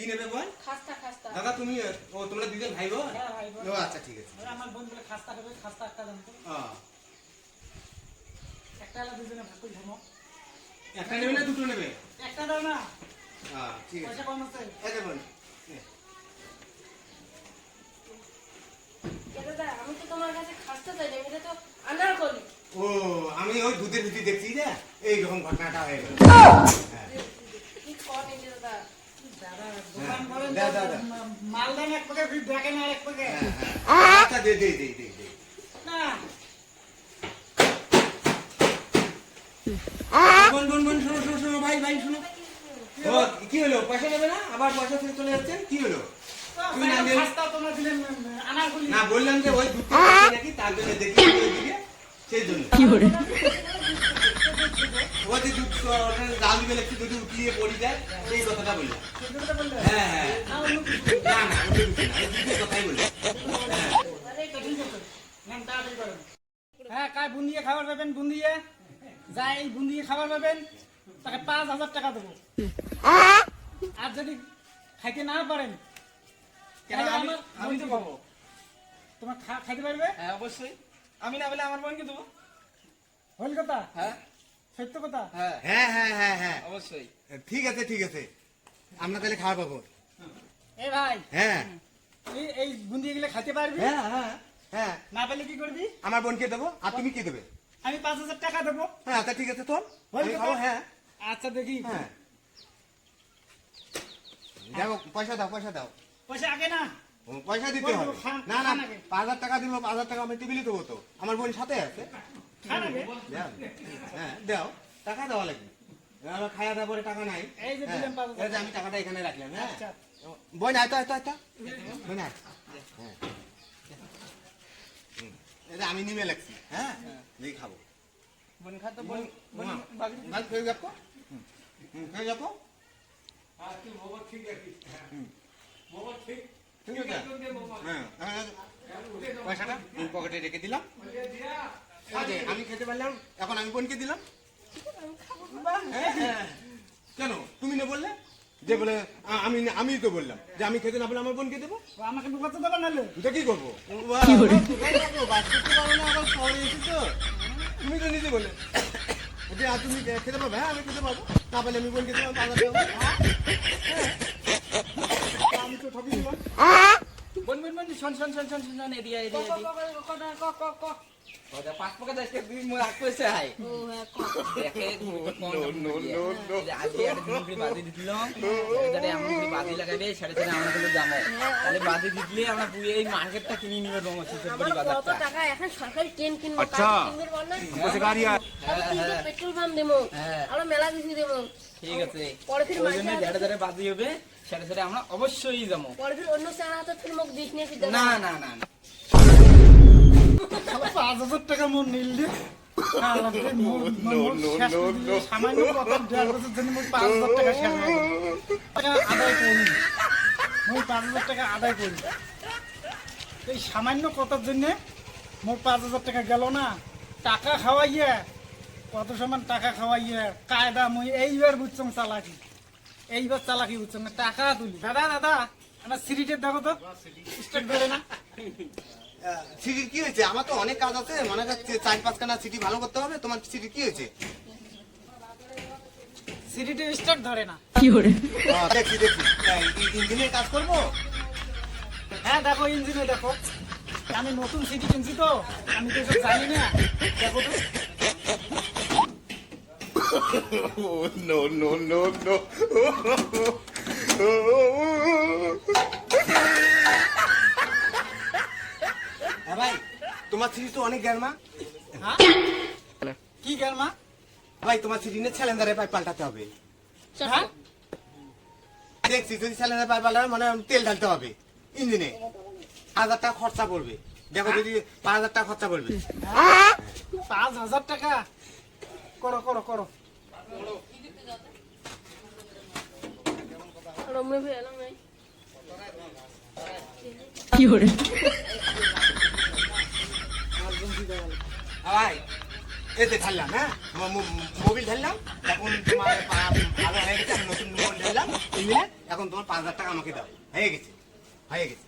কি নেবে বল? খাস্তা খাস্তা। দাদা তুমি তোমরা দুজন ভাই বোন? হ্যাঁ ভাই বোন। ও আচ্ছা ঠিক আছে। আমার বোন বলে খাস্তা খাবে, খাস্তা একটা দাম তো। একটা হলে দুজনে ভাগ করে খাবো। একটা নেবে না দুটো নেবে? একটা দাও না। ঠিক আছে। পয়সা কম আছে। এই যে বোন। দাদা আমি তো তোমার কাছে খাস্তা চাই না, এটা তো আনারকলি। ও আমি ওই দুধের ভিতরে দেখছি যে এইরকম ঘটনাটা হয়ে গেল। কি করে যে দাদা? দাদা দোকান হ্যাঁ, করেন, দাদা, দাদা। মালদান এক প্যাকেট, ফির দেখেন আর এক প্যাকেট। আচ্ছা দে দে দে দে দে। না বোন বোন বোন শোনো শোনো শোনো ভাই ভাই শোনো। ও কি হলো? পয়সা নেবে না? আবার পয়সা ফেরত চলে যাচ্ছেন? কি হলো? তুমি না দিলে- খাস্তা তোমরা দিলেন আনারকলি। না বললাম যে ওই দুধ থেকে নাকি তার জন্য দেখি ওইদিকে সেই জন্য। ও যে দুধ জাল দিবে একটু যদি উঠিয়ে পড়ি যায় সেই কথাটা বললাম। সেটা বললে হ্যাঁ হ্যাঁ না অন্য কিছু। না না ওটা দুধ না, এই দুধের কথাই বললাম। হ্যাঁ তো ঠিক আছে। নেন তাড়াতাড়ি করেন। হ্যাঁ কায় বুন্দিয়ে খাবার পাবেন, বুন্দিয়ে যাই এই বুন্দিয়ে খাবার পাবেন তাকে 5,000 টাকা দেবো। আর যদি খাইতে না পারেন তাহলে আমি তো পাবো। তোমার খাইতে পারবে? হ্যাঁ অবশ্যই। আমি না বলে আমার বোনকে দেবো। হল কথা, হ্যাঁ সত্য কথা। হ্যাঁ হ্যাঁ হ্যাঁ হ্যাঁ হ্যাঁ অবশ্যই। ঠিক আছে ঠিক আছে, আমরা তাহলে খাওয়া পাবো। এ ভাই হ্যাঁ এই বুন্দিয়ে গেলে খাইতে পারবি? হ্যাঁ হ্যাঁ হ্যাঁ না পেলে কি করবি? আমার বোনকে দেবো আর তুমি কি দেবে? আমি 5,000 টাকা দেবো। হ্যাঁ আচ্ছা ঠিক আছে তোর হল আমি কথা? খাবো। হ্যাঁ আচ্ছা দেখি হ্যাঁ যাবো, পয়সা দাও পয়সা দাও। পয়সা আগে না। ও, পয়সা দিতে হবে। খান- না না খান আগে। 5,000 টাকা দিব, 5,000 টাকা আমি টেবিলে দেবো তো, আমার বোন সাথে আছে। খান আগে। দাও। হ্যাঁ দাও, টাকা দেওয়া লাগবে। আমার খাওয়া দাওয়া পরে টাকা নাই। এই যে হ্যাঁ, দিলাম 5,000 এই যে আমি টাকাটা এখানে রাখলাম। হ্যাঁ আচ্ছা। বোন আয় তো আয় তো আয় তো। বোন আয়। হ্যাঁ এই যে আমি নিমে লাগছি। হ্যাঁ এই খাবো। বোন খাতো বোন বোন হ্যাঁ। বাকি ভাই খেয়ে যাবো, খেয়ে যাবো। ঠিক আছে। হ্যাঁ, হ্যাঁ, পয়সাটা আমি পকেটে রেখে দিলাম। এই যে আমি খেতে পারলাম, এখন আমি বোনকে দিলাম। হ্যাঁ, হ্যাঁ। কেন তুমি না বললে যে বলে আমি তো বললাম যে আমি খেতে না বলে আমার বোনকে দেবো। ও আমাকে ঢুকাতে দেবে নাহলে? এটা কি করবো? তুমি তো নিজে বলে যে তুমি খেতে পারবে। হ্যাঁ আমি খেতে পারবো, না পারলে আমি বোনকে দিলাম। আমি তো ঠকি দিলাম। বোন বোন বোন শোন শোন শোন শোন শোন এদিয়া এদিয়া এদিয়া। ওটা 5 পকেট আছে তুই মোর আগ কইছে হাই। ও হ্যাঁ দেখে নো আজকে আর দিন বাদি দিলাম। যাতে আমরা পুরি বাদি লাগাবে সাড়ে চারে আমরা কিন্তু যাবো। তাহলে বাদি দিলে আমরা পুরি এই মার্কেটটা কিনে নিবে রঙ সিসের আমার পরি কত বাজারটা। টাকা এখন সরকারি ট্রেন কিনবো, আচ্ছা। কিনবে বল না? বসে গাড়ি আর তাহলে তিনটে পেট্রোল পাম্প দেবো, হ্যাঁ। আরো মেলা কিছু দেবো। ঠিক আছে। পরে ফির ওই জন্য যারা যারা বাদি হবে সাড়ে চারে আমরা অবশ্যই যাবো। পরে ফির অন্য চারা হাতে ফির মুখ দিস নিয়ে ফির না না না না 5,000 টাকা মোর নিল দিয়ে সামান্য কথা 1.5 বছর জন্য মোট 5,000 টাকা শেষ হয়ে গেল। টাকা আদায় করি, মোট 5,000 টাকা আদায় করি। এই সামান্য কথার জন্য মোট 5,000 টাকা গেল না। টাকা খাওয়াইয়া কত সমান টাকা খাওয়াইয়া কায়দা মুই এইবার বুঝছং চালাকি, এইবার চালাকি বুঝছং না। টাকা তুলি দাদা দাদা আমার সিরিটের দেখো তো, স্টেট ধরে না। সিটির কি হয়েছে? আমার তো অনেক কাজ আছে, মনে হচ্ছে 4-5খানা সিটি ভালো করতে হবে। তোমার সিটির কি হয়েছে? সিরিটের স্টার্ট ধরে না। দেখছি দেখছি ইঞ্জিনের কাজ করবো। হ্যাঁ দেখো ইঞ্জিনে দেখো, আমি নতুন সিটি কিনছি তো, আমি তো এসব জানি না। দেখো তো হ্যাঁ ভাই, তোমার সিটি তো অনেক গ্যারমা। হ্যাঁ কি গালমা? ভাই তোমার সিটি নিয়ে সিলিন্ডারের পাইপ পাল্টাতে হবে। হ্যাঁ দেখছি যদি সিলিন্ডার পাইপ পাল্টাবে মানে তেল ঢালতে হবে ইঞ্জিনে, 1,000 টাকা খরচা পড়বে। দেখো যদি 5,000 টাকা খরচা পড়বে। 5,000 টাকা করো করো করো। রমে ফির এলাম নাই। ভাই এতে ঢাললাম, হ্যাঁ মোবিল ঢাললাম, এখন তোমার ভালো হয়ে গেছে। আমি নতুন মোবিল ঢাললাম ইঞ্জিনে, এখন তোমার 5,000 টাকা আমাকে দাও, হয়ে গেছে, হয়ে গেছে।